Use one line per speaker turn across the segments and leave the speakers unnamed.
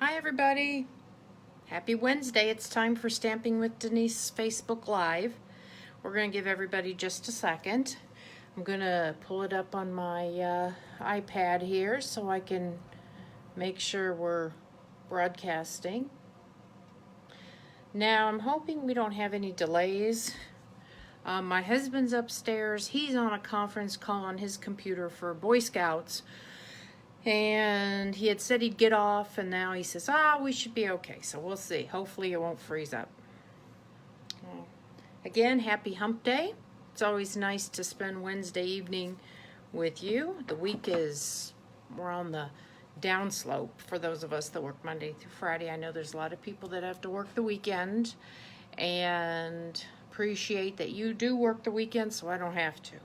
Hi everybody. Happy Wednesday. It's time for Stamping with Denise Facebook Live. We're going to give everybody just a second. I'm going to pull it up on my iPad here so I can make sure we're broadcasting. Now I'm hoping we don't have any delays. My husband's upstairs. He's on a conference call on his computer for Boy Scouts. And he had said he'd get off, and now he says, we should be okay. So we'll see. Hopefully it won't freeze up. Again, happy hump day. It's always nice to spend Wednesday evening with you. The week we're on the downslope for those of us that work Monday through Friday. I know there's a lot of people that have to work the weekend, and appreciate that you do work the weekend so I don't have to.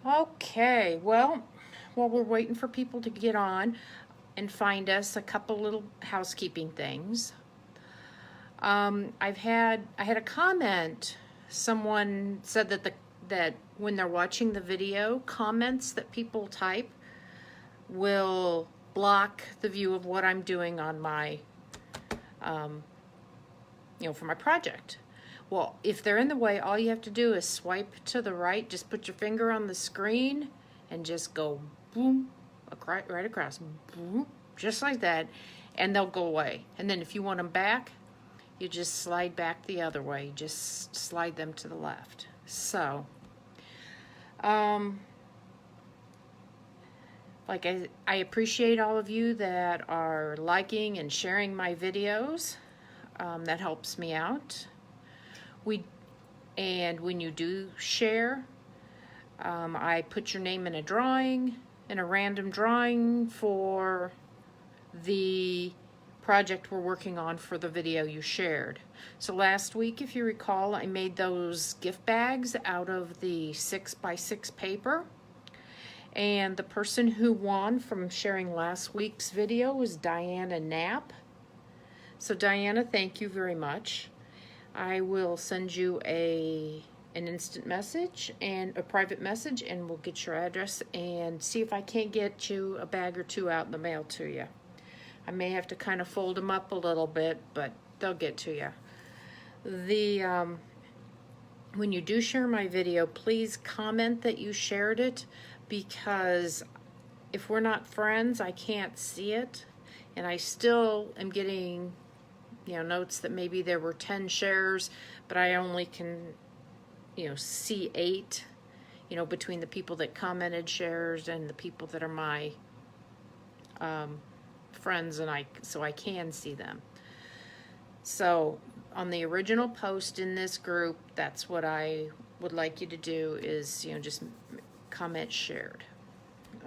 Okay, well, while we're waiting for people to get on and find us, a couple little housekeeping things. I had a comment. Someone said that when they're watching the video, comments that people type will block the view of what I'm doing on my, for my project. Well, if they're in the way, all you have to do is swipe to the right. Just put your finger on the screen and just go boom, right across, boom, just like that, and they'll go away. And then if you want them back, you just slide back the other way. Just slide them to the left. So, like I appreciate all of you that are liking and sharing my videos. That helps me out. And when you do share, I put your name in a random drawing for the project we're working on for the video you shared. So last week, if you recall, I made those gift bags out of the 6x6 paper. And the person who won from sharing last week's video was Diana Knapp. So Diana, thank you very much. I will send you an instant message and a private message, and we'll get your address and see if I can't get you a bag or two out in the mail to you. I may have to kind of fold them up a little bit, but they'll get to you. When you do share my video, please comment that you shared it, because if we're not friends, I can't see it, and I still am getting notes that maybe there were 10 shares, but I only can, see 8, between the people that commented shares and the people that are my friends, and so I can see them. So on the original post in this group, that's what I would like you to do is, just comment shared.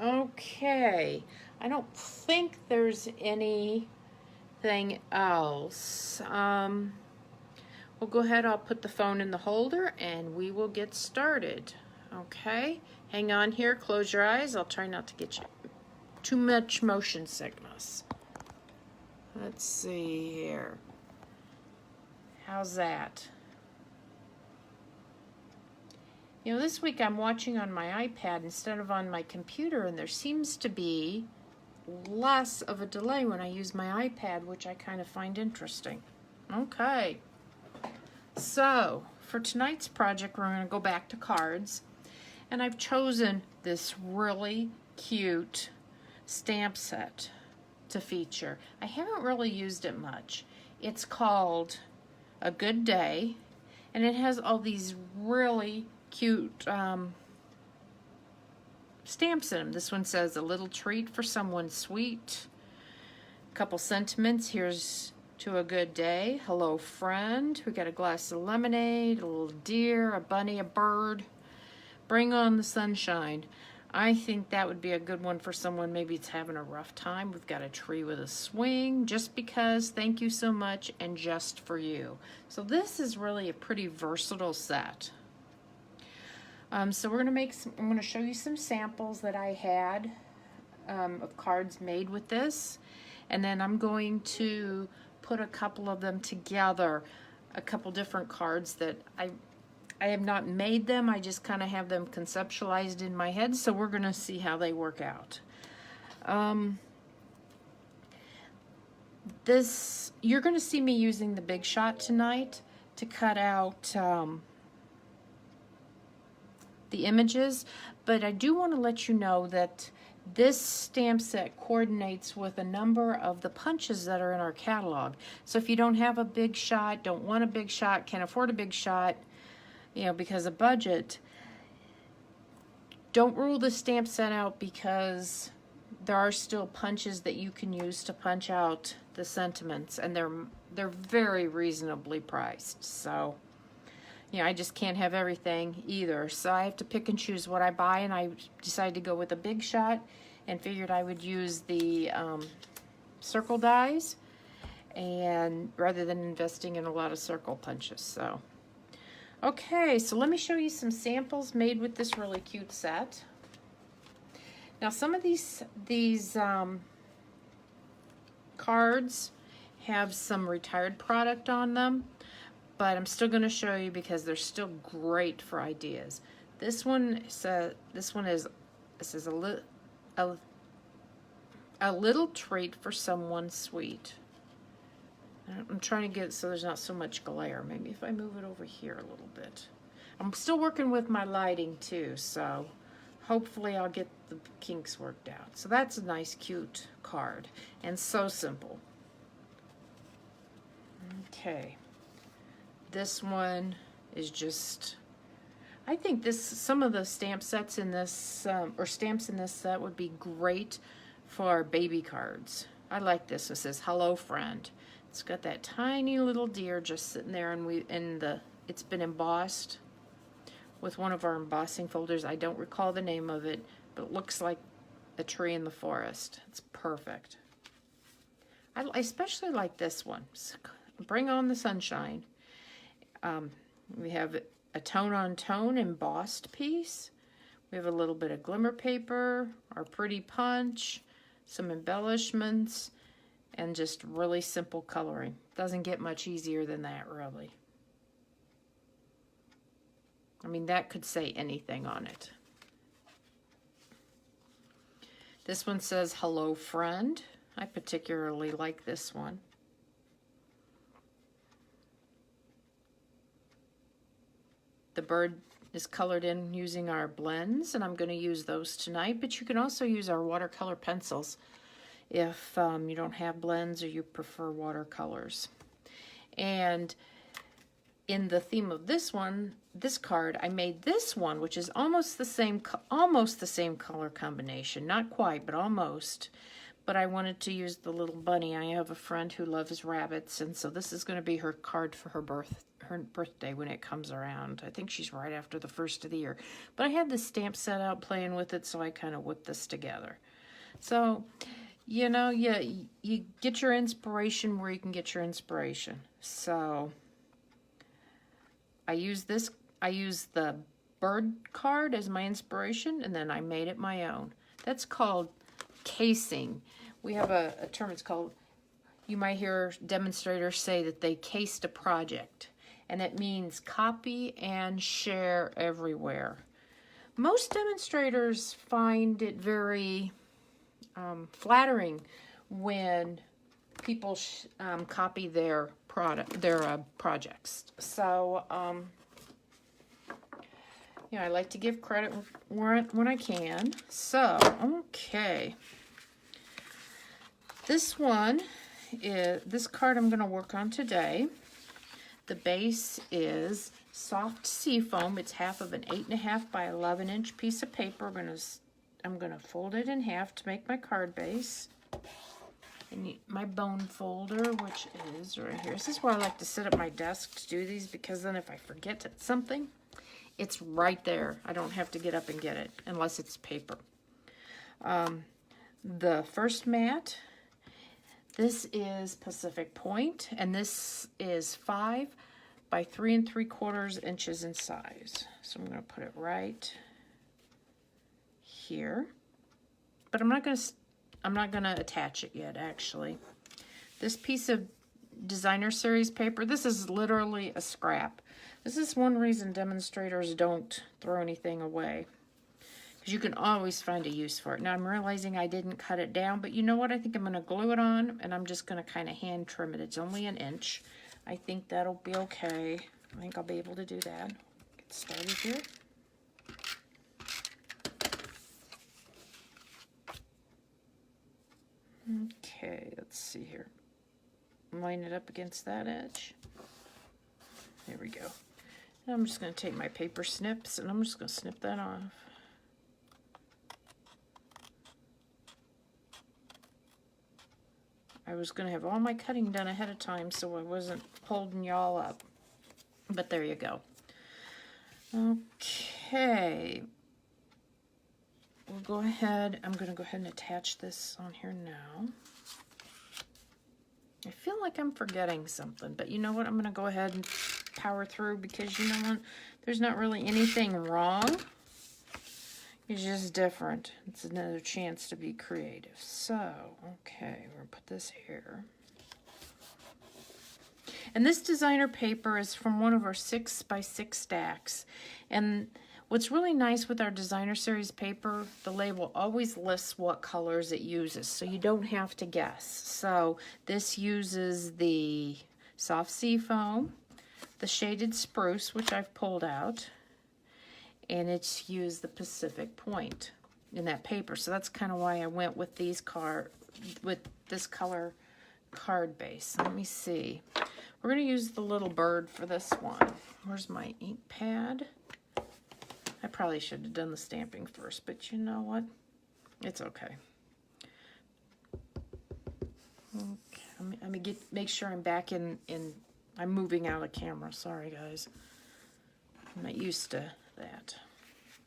Okay, I don't think there's anything else. We'll go ahead, I'll put the phone in the holder and we will get started. Okay, hang on here, close your eyes. I'll try not to get you too much motion sickness. Let's see here. How's that? This week I'm watching on my iPad instead of on my computer, and there seems to be less of a delay when I use my iPad, which I kind of find interesting. Okay, so for tonight's project, we're going to go back to cards, and I've chosen this really cute stamp set to feature. I haven't really used it much. It's called A Good Day, and it has all these really cute stamps in them. This one says, "A little treat for someone sweet." A couple sentiments. Here's to a good day. Hello, friend. We got a glass of lemonade, a little deer, a bunny, a bird. Bring on the sunshine. I think that would be a good one for someone maybe it's having a rough time. We've got a tree with a swing. Just because, thank you so much, and just for you. So this is really a pretty versatile set. So we're I'm going to show you some samples that I had of cards made with this, and then I'm going to put a couple of them together, a couple different cards that I have not made them, I just kind of have them conceptualized in my head, so we're going to see how they work out. This, you're going to see me using the Big Shot tonight to cut out the images, but I do want to let you know that this stamp set coordinates with a number of the punches that are in our catalog. So if you don't have a Big Shot, don't want a Big Shot, can't afford a Big Shot, you know, because of budget, don't rule the stamp set out, because there are still punches that you can use to punch out the sentiments, and they're very reasonably priced. So, you know, I just can't have everything either. So I have to pick and choose what I buy, and I decided to go with a Big Shot and figured I would use the circle dies, and rather than investing in a lot of circle punches. So, okay, so let me show you some samples made with this really cute set. Now, some of these cards have some retired product on them, but I'm still going to show you because they're still great for ideas. This one says, this is a little treat for someone sweet. I'm trying to get it so there's not so much glare. Maybe if I move it over here a little bit. I'm still working with my lighting too, so hopefully I'll get the kinks worked out. So that's a nice, cute card, and so simple. Okay, this one is just, I think some of the stamp sets in this, or stamps in this set would be great for baby cards. I like this. It says, "Hello, friend." It's got that tiny little deer just sitting there, and it's been embossed with one of our embossing folders. I don't recall the name of it, but it looks like a tree in the forest. It's perfect. I especially like this one. Bring on the sunshine. We have a tone-on-tone embossed piece. We have a little bit of glimmer paper, our pretty punch, some embellishments, and just really simple coloring. Doesn't get much easier than that, really. I mean, that could say anything on it. This one says, "Hello, friend." I particularly like this one. The bird is colored in using our blends, and I'm going to use those tonight, but you can also use our watercolor pencils if you don't have blends or you prefer watercolors. And in the theme of this card, I made this one, which is almost the same color combination. Not quite, but almost. But I wanted to use the little bunny. I have a friend who loves rabbits, and so this is going to be her card for her birthday when it comes around. I think she's right after the first of the year. But I had the stamp set out playing with it, so I kind of whipped this together. So, you know, you get your inspiration where you can get your inspiration. So I use the bird card as my inspiration, and then I made it my own. That's called casing. We have a term, it's called, you might hear demonstrators say that they cased a project, and it means copy and share everywhere. Most demonstrators find it very flattering when people copy their projects. So, you know, I like to give credit when I can. So, okay. This card I'm going to work on today. The base is soft seafoam. It's half of an 8.5 by 11 inch piece of paper. I'm gonna fold it in half to make my card base. I need my bone folder, which is right here. This is where I like to sit at my desk to do these, because then if I forget something, it's right there. I don't have to get up and get it unless it's paper. The first mat, this is Pacific Point, and this is 5 by 3 3/4 inches in size. So I'm going to put it right here, but I'm not going to attach it yet. Actually, this piece of designer series paper, this is literally a scrap. This is one reason demonstrators don't throw anything away, because you can always find a use for it. Now I'm realizing I didn't cut it down, but you know what? I think I'm going to glue it on, and I'm just going to kind of hand trim it. It's only an inch. I think that'll be okay. I think I'll be able to do that. Get started here. Okay, let's see here. Line it up against that edge. There we go. And I'm just going to take my paper snips and I'm just going to snip that off. I was going to have all my cutting done ahead of time so I wasn't holding y'all up. But there you go. Okay. We'll go ahead. I'm going to go ahead and attach this on here now. I feel like I'm forgetting something, but you know what? I'm going to go ahead and power through because you know what? There's not really anything wrong. It's just different. It's another chance to be creative. So, okay, we're going to put this here. And this designer paper is from one of our 6x6 stacks. And what's really nice with our designer series paper, the label always lists what colors it uses, so you don't have to guess. So this uses the soft sea foam, the shaded spruce, which I've pulled out, and it's used the Pacific Point in that paper. So that's kind of why I went with these with this color card base. Let me see. We're going to use the little bird for this one. Where's my ink pad? I probably should have done the stamping first, but you know what? It's okay. Okay, let me make sure I'm back in. I'm moving out of camera. Sorry, guys. I'm not used to that.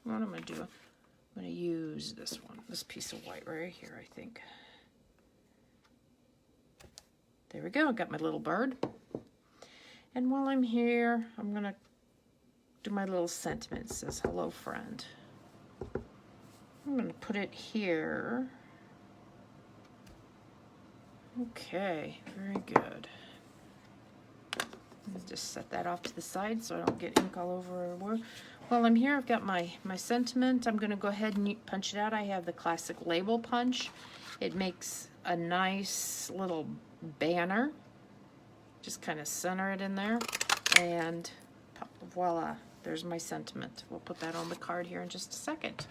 What I'm going to do, I'm going to use this one, this piece of white right here, I think. There we go. I got my little bird. And while I'm here, I'm going to do my little sentiment. It says, hello, friend. I'm going to put it here. Okay, very good. Let's just set that off to the side so I don't get ink all over. While I'm here, I've got my sentiment. I'm going to go ahead and punch it out. I have the classic label punch. It makes a nice little banner. Just kind of center it in there. And voila, there's my sentiment. We'll put that on the card here in just a second.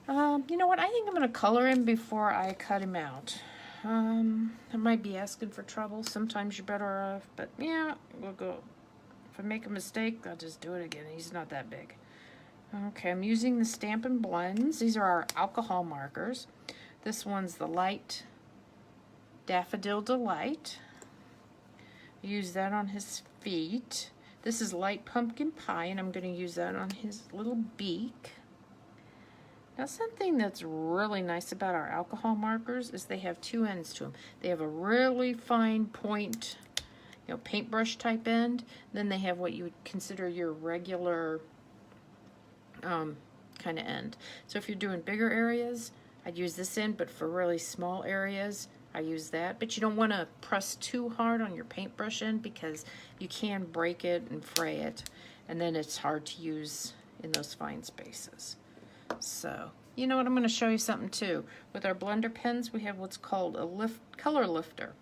You know what? I think I'm going to color him before I cut him out. I might be asking for trouble. Sometimes you're better off, but yeah, we'll go. If I make a mistake, I'll just do it again. He's not that big. Okay, I'm using the Stampin' Blends. These are our alcohol markers. This one's the Light Daffodil Delight. Use that on his feet. This is Light Pumpkin Pie, and I'm going to use that on his little beak. Now, something that's really nice about our alcohol markers is they have two ends to them. They have a really fine point, you know, paintbrush type end. Then they have what you would consider your regular kind of end. So if you're doing bigger areas, I'd use this end, but for really small areas, I use that. But you don't want to press too hard on your paintbrush end because you can break it and fray it, and then it's hard to use in those fine spaces. So, you know what, I'm going to show you something too. With our blender pens, we have what's called a color lifter.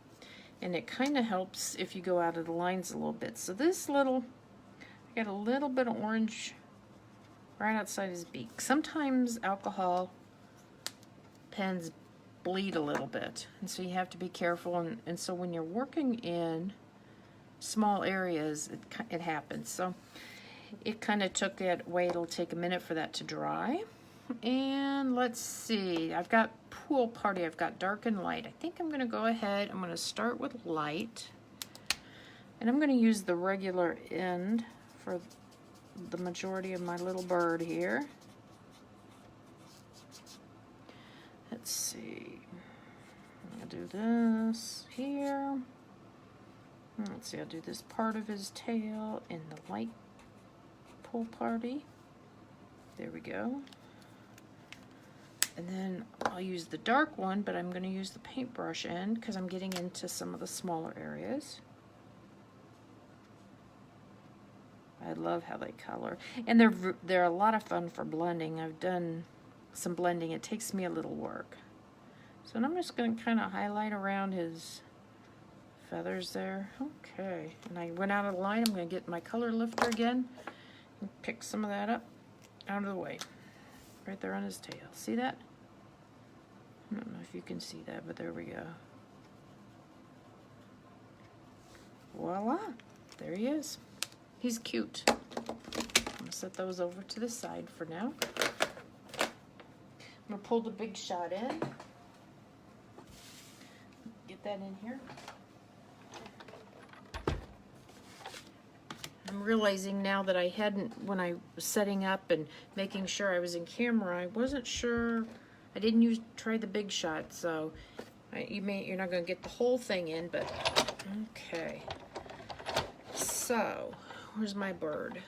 And it kind of helps if you go out of the lines a little bit. So this little, I got a little bit of orange right outside his beak. Sometimes alcohol pens bleed a little bit. And so you have to be careful. And so when you're working in small areas, it happens. So it kind of took that way. It'll take a minute for that to dry. And let's see, I've got Pool Party, I've got dark and light. I think I'm going to go ahead, I'm going to start with light. And I'm going to use the regular end for the majority of my little bird here. Let's see, I'll do this here. Let's see, I'll do this part of his tail in the light Pool Party. There we go. And then I'll use the dark one, but I'm going to use the paintbrush end because I'm getting into some of the smaller areas. I love how they color. And they're a lot of fun for blending. I've done some blending. It takes me a little work. So I'm just going to kind of highlight around his feathers there. Okay. And I went out of the line. I'm going to get my color lifter again and pick some of that up out of the way. Right there on his tail. See that? I don't know if you can see that, but there we go. Voila. There he is. He's cute. I'm going to set those over to the side for now. I'm going to pull the Big Shot in. Get that in here. I'm realizing now that I hadn't, when I was setting up and making sure I was in camera, I wasn't sure, I didn't try the Big Shot, so you're not going to get the whole thing in, but okay. So, where's my bird?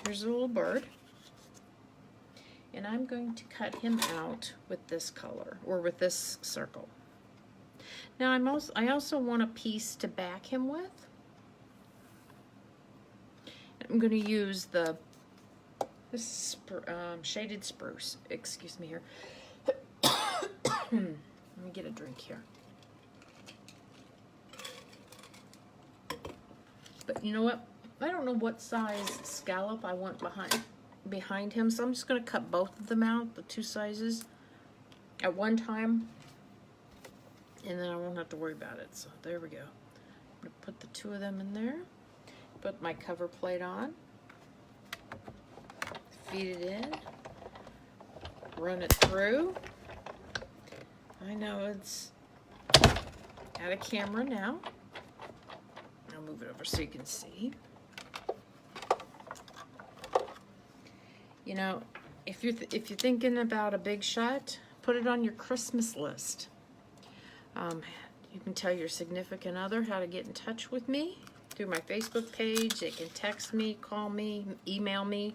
Here's a little bird. And I'm going to cut him out with this color, or with this circle. Now I also want a piece to back him with. I'm going to use this shaded spruce. Excuse me here. Let me get a drink here. But you know what? I don't know what size scallop I want behind him, so I'm just going to cut both of them out, the two sizes, at one time, and then I won't have to worry about it. So there we go. I'm going to put the two of them in there, put my cover plate on, feed it in, run it through. I know it's out of camera now. I'll move it over so you can see. You know, if you're thinking about a Big Shot, put it on your Christmas list. You can tell your significant other how to get in touch with me through my Facebook page. They can text me, call me, email me.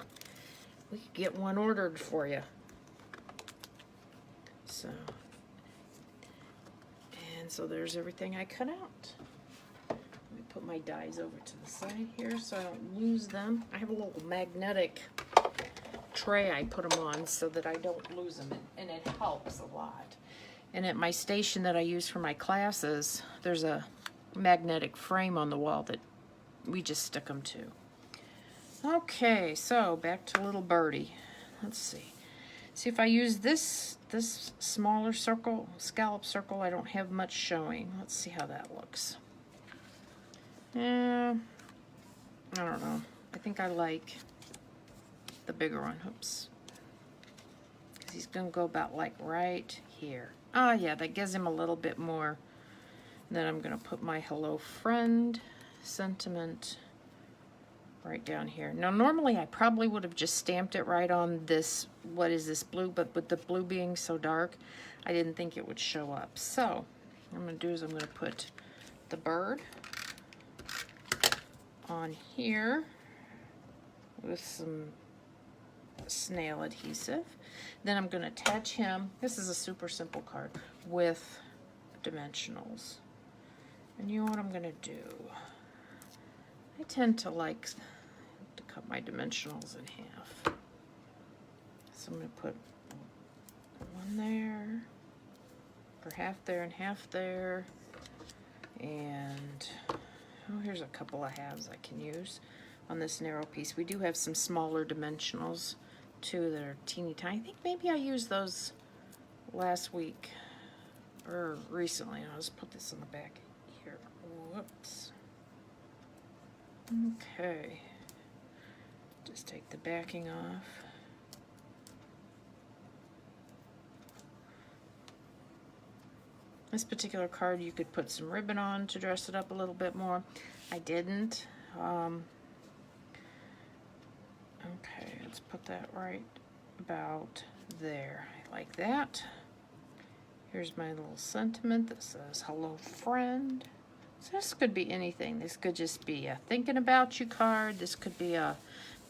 We could get one ordered for you. So, and so there's everything I cut out. Let me put my dies over to the side here so I don't lose them. I have a little magnetic tray I put them on so that I don't lose them, and it helps a lot. And at my station that I use for my classes, there's a magnetic frame on the wall that we just stick them to. Okay, so back to little birdie. Let's see. See, if I use this smaller circle, scallop circle, I don't have much showing. Let's see how that looks. I don't know. I think I like the bigger one. Oops. Because he's going to go about like right here. Oh yeah, that gives him a little bit more. Then I'm going to put my hello friend sentiment right down here. Now normally I probably would have just stamped it right on this, what is this, blue, but with the blue being so dark, I didn't think it would show up. So what I'm going to do is I'm going to put the bird on here with some snail adhesive. Then I'm going to attach him, this is a super simple card, with dimensionals. And you know what I'm going to do? I tend to like to cut my dimensionals in half. So I'm going to put one there, or half there and half there. And oh, here's a couple of halves I can use on this narrow piece. We do have some smaller dimensionals too that are teeny tiny. I think maybe I used those last week or recently. I'll just put this on the back here. Whoops. Okay. Just take the backing off. This particular card you could put some ribbon on to dress it up a little bit more. I didn't. Okay, let's put that right about there. I like that. Here's my little sentiment that says, hello friend. So this could be anything. This could just be a thinking about you card. This could be a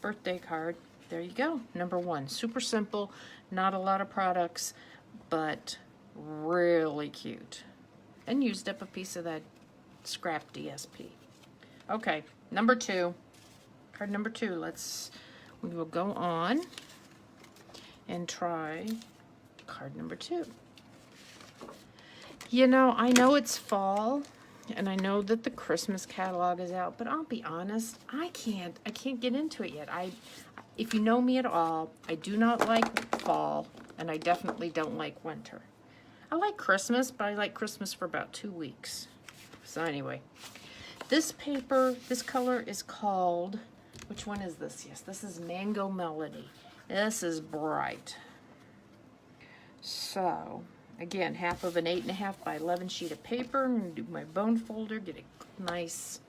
birthday card. There you go. Number one. Super simple. Not a lot of products, but really cute. And used up a piece of that scrap DSP. Okay, Number 2. Card number 2. We will go on and try card number 2. You know, I know it's fall, and I know that the Christmas catalog is out, but I'll be honest, I can't get into it yet. If you know me at all, I do not like fall, and I definitely don't like winter. I like Christmas, but I like Christmas for about 2 weeks. So anyway, this paper, this color is called, which one is this? Yes, this is Mango Melody. This is bright. So, again, half of an 8.5 by 11 sheet of paper. I'm going to do my bone folder, get a nice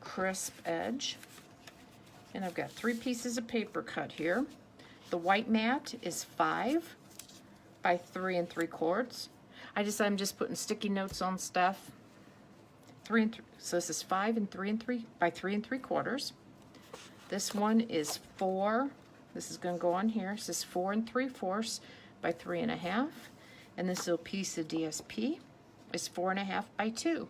crisp edge. And I've got 3 pieces of paper cut here. The white mat is 5 by 3 3/4. I'm just putting sticky notes on stuff. So this is 5 and 3 by 3 3/4. This one is 4. This is going to go on here. This is 4 3/4 by 3 1/2. And this little piece of DSP is 4 1/2 by 2.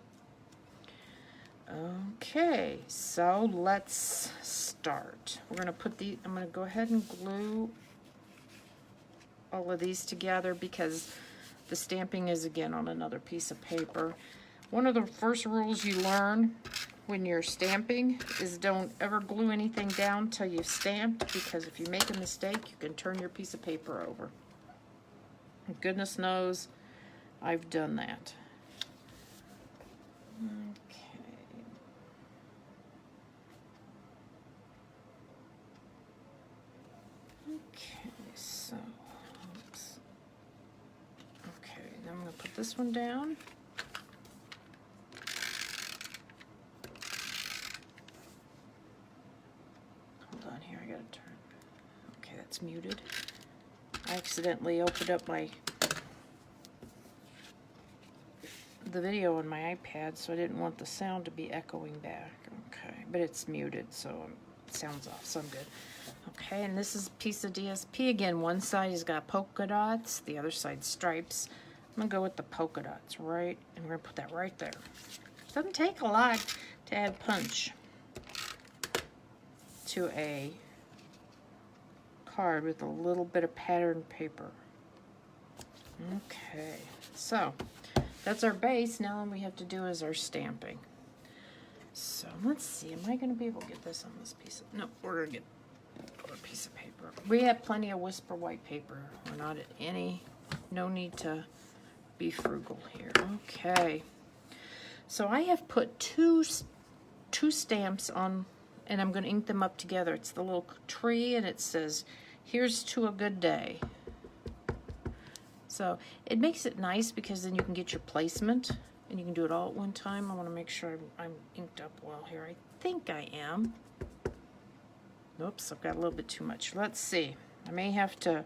Okay, so let's start. We're going to put I'm going to go ahead and glue all of these together because the stamping is again on another piece of paper. One of the first rules you learn when you're stamping is don't ever glue anything down till you've stamped, because if you make a mistake, you can turn your piece of paper over. And goodness knows I've done that. Okay, so, oops. Okay, then I'm going to put this one down. Hold on here, I got to turn. Okay, that's muted. I accidentally opened up the video on my iPad, so I didn't want the sound to be echoing back. Okay, but it's muted, so it sounds off, so I'm good. Okay, and this is a piece of DSP. Again, one side has got polka dots, the other side stripes. I'm going to go with the polka dots, right? And we're going to put that right there. It doesn't take a lot to add punch to a card with a little bit of patterned paper. Okay, so that's our base. Now all we have to do is our stamping. So let's see, am I going to be able to get this on this piece of, no, we're going to get a piece of paper. We have plenty of Whisper white paper. We're not at no need to be frugal here. Okay, so I have put two stamps on, and I'm going to ink them up together. It's the little tree, and it says, "Here's to a good day." So it makes it nice because then you can get your placement and you can do it all at one time. I want to make sure I'm inked up well here. I think I am. Oops, I've got a little bit too much. Let's see. I may have to,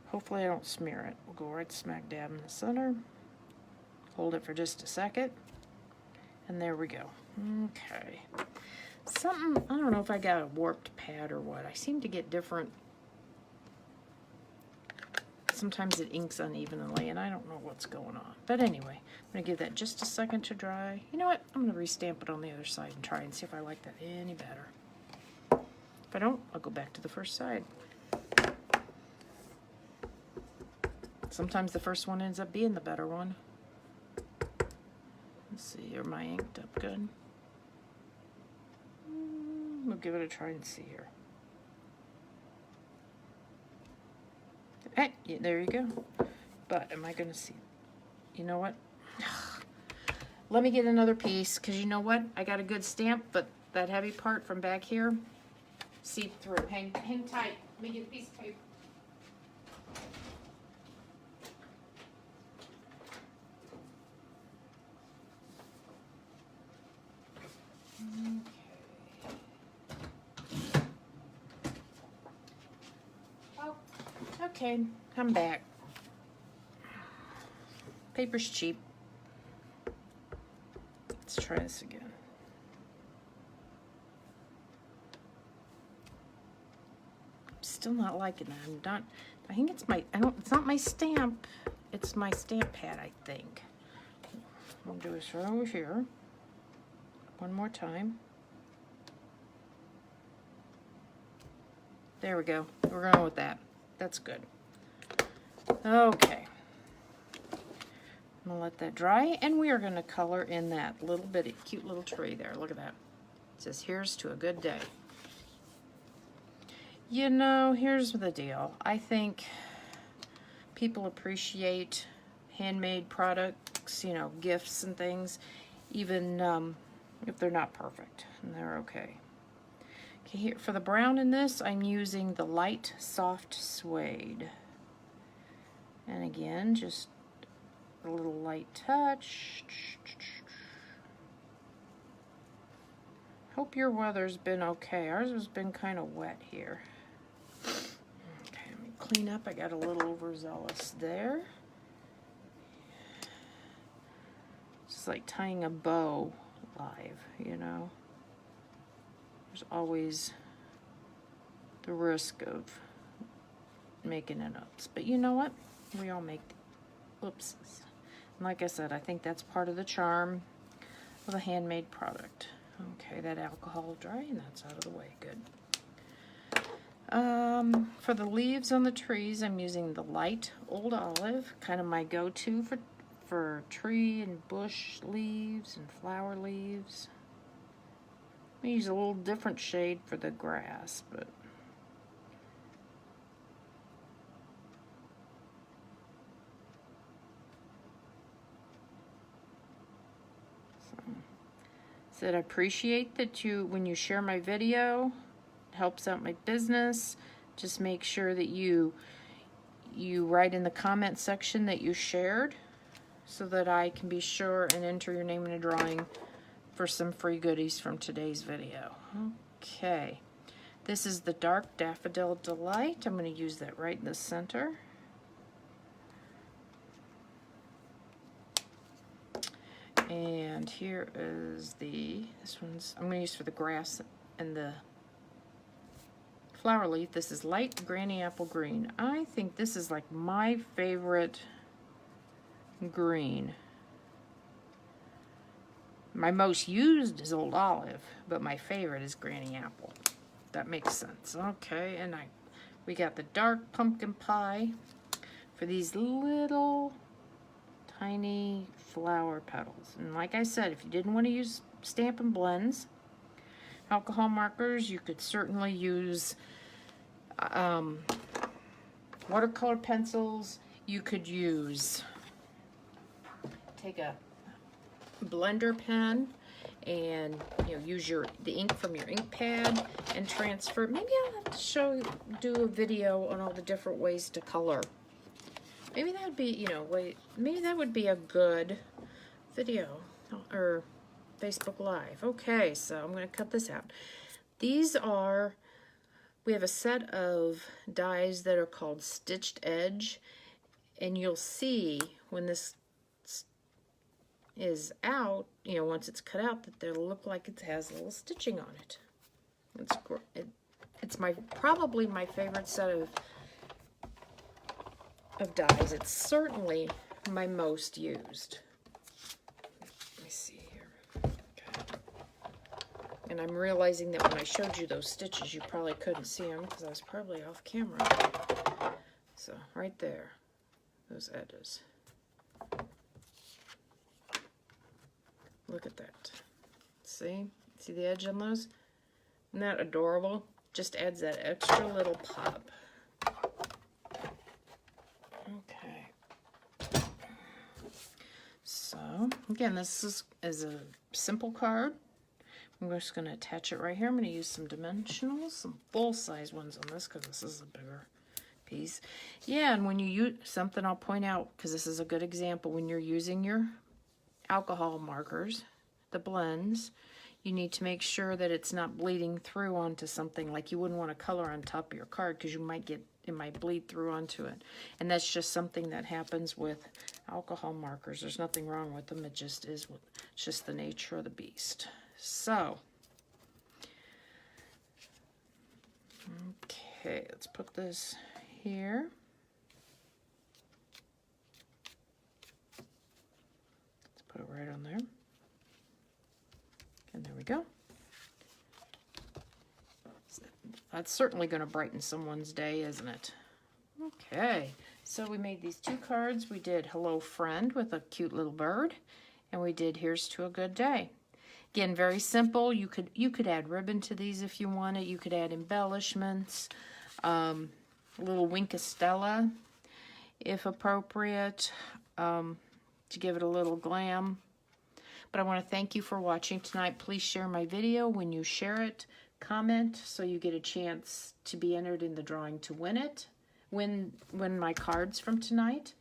hopefully I don't smear it. We'll go right smack dab in the center. Hold it for just a second. And there we go. Okay. Something, I don't know if I got a warped pad or what. I seem to get different. Sometimes it inks unevenly, and I don't know what's going on. But anyway, I'm going to give that just a second to dry. You know what? I'm going to restamp it on the other side and try and see if I like that any better. If I don't, I'll go back to the first side. Sometimes the first one ends up being the better one. Let's see, am I inked up good? We'll give it a try and see here. Hey, yeah, there you go. But am I going to see? You know what? Let me get another piece, because you know what? I got a good stamp, but that heavy part from back here seeped through. Hang tight. Let me get a piece of paper. Okay, I'm back. Paper's cheap. Let's try this again. Still not liking that. I'm not. I think it's my. It's not my stamp. It's my stamp pad, I think. We'll do this right over here. one more time. There we go. We're going with that. That's good. Okay. I'm gonna let that dry, and we are gonna color in that little bitty cute little tree there. Look at that. It says, "Here's to a good day." You know, here's the deal. I think people appreciate handmade products, you know, gifts and things, even if they're not perfect, and they're okay. Okay, here for the brown in this, I'm using the light soft suede. And again, just a little light touch. Hope your weather's been okay. Ours has been kind of wet here. Okay, let me clean up. I got a little overzealous there. It's like tying a bow live, you know. There's always the risk of making an oops. But you know what? We all make oopses. And like I said, I think that's part of the charm of a handmade product. Okay, that alcohol dry, and that's out of the way. Good. For the leaves on the trees, I'm using the light old olive, kind of my go-to for tree and bush leaves and flower leaves. I use a little different shade for the grass, but said I appreciate that when you share my video, it helps out my business. Just make sure that you write in the comment section that you shared, so that I can be sure and enter your name in a drawing for some free goodies from today's video. Okay, this is the Dark Daffodil Delight. I'm going to use that right in the center. And here is this one's, I'm going to use for the grass and the flower leaf. This is light Granny Apple Green. I think this is like my favorite green. My most used is Old Olive, but my favorite is Granny Apple. That makes sense. Okay, and we got the dark pumpkin pie for these little tiny flower petals. And like I said, if you didn't want to use Stampin' Blends, alcohol markers, you could certainly use watercolor pencils. You could take a blender pen and use the ink from your ink pad and transfer. Maybe I'll have to do a video on all the different ways to color. Maybe that would be, maybe that would be a good video or Facebook Live. Okay, so I'm going to cut this out. We have a set of dies that are called Stitched Edge, and you'll see when this is out, once it's cut out, that they'll look like it has a little stitching on it. It's probably my favorite set of dies. It's certainly my most used. Let me see here. Okay. And I'm realizing that when I showed you those stitches, you probably couldn't see them because I was probably off camera. So right there, those edges. Look at that. See the edge on those? Isn't that adorable? Just adds that extra little pop. Okay. So, again, this is a simple card. I'm just going to attach it right here. I'm going to use some dimensionals, some full-size ones on this because this is a bigger piece. Yeah, and when you use something, I'll point out, because this is a good example, when you're using your alcohol markers, the blends, you need to make sure that it's not bleeding through onto something. Like you wouldn't want to color on top of your card because it might bleed through onto it. And that's just something that happens with alcohol markers. There's nothing wrong with them. It just is. It's just the nature of the beast. So, okay, let's put this here. Let's put it right on there. And there go. That's certainly going to brighten someone's day, isn't it? Okay, so we made these 2 cards. We did Hello Friend with a cute little bird, and we did Here's to a Good Day. Again, very simple. You could add ribbon to these if you wanted. You could add embellishments, a little Wink of Stella, if appropriate, to give it a little glam. But I want to thank you for watching tonight. Please share my video. When you share it, comment so you get a chance to be entered in the drawing to win it. Win my cards from tonight.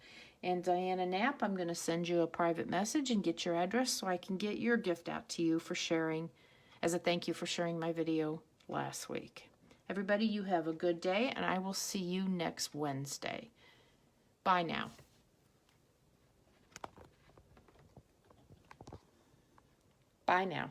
And Diana Knapp, I'm going to send you a private message and get your address so I can get your gift out to you for sharing, as a thank you for sharing my video last week. Everybody, you have a good day, and I will see you next Wednesday. Bye now. Bye now.